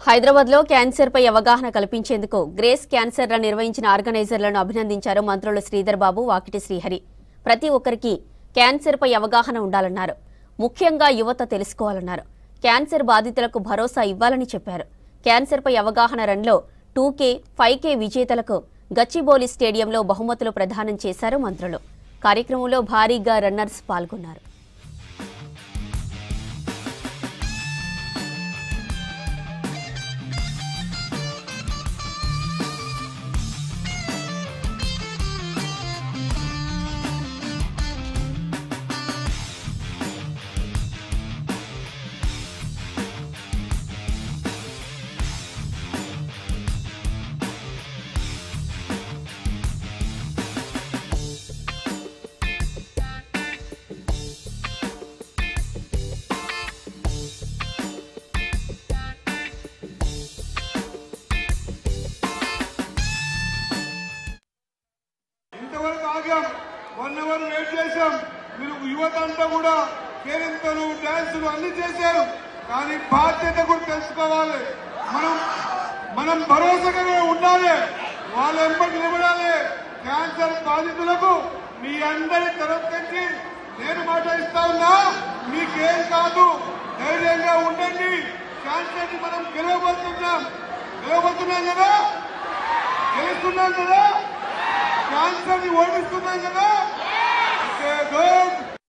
హైదరాబాద్ లో క్యాన్సర్ పై అవగాహన కల్పించేందుకు గ్రేస్ క్యాన్సర్ నిర్వహించిన ఆర్గనైజర్లను అభినందించారు మంత్రులు శ్రీధర్ బాబు, వాకిటి శ్రీహరి. ప్రతి ఒక్కరికి క్యాన్సర్ పై అవగాహన ఉండాలన్నారు. ముఖ్యంగా యువత తెలుసుకోవాలన్నారు. క్యాన్సర్ బాధితులకు భరోసా ఇవ్వాలని చెప్పారు. క్యాన్సర్ పై అవగాహన రన్లో 2K, 5K విజేతలకు గచ్చిబౌలి స్టేడియంలో బహుమతులు ప్రదానం చేశారు మంత్రులు. కార్యక్రమంలో భారీగా రన్నర్స్ పాల్గొన్నారు. ఆగాం 1 అవర్ వెయిట్ చేశాం. మీరు యువత అంతా కూడా కేరింతలు, డాన్సులు అన్ని చేశారు. కానీ బాధ్యత కూడా తెలుసుకోవాలి. మనం భరోసాగా ఉండాలి. వాళ్ళ ఎంబడి నిలబడాలి. క్యాన్సర్ బాధితులకు మీ అందరి తరఫు నుంచి నేను మాట ఇస్తా ఉన్నా, మీకేం కాదు, ధైర్యంగా ఉండండి. క్యాన్సర్ ని మనం గెలవబోతున్నాం కదా, గెలుస్తున్నాం కదా, క్యాన్సర్ ని ఓడిస్తున్నాం కదా.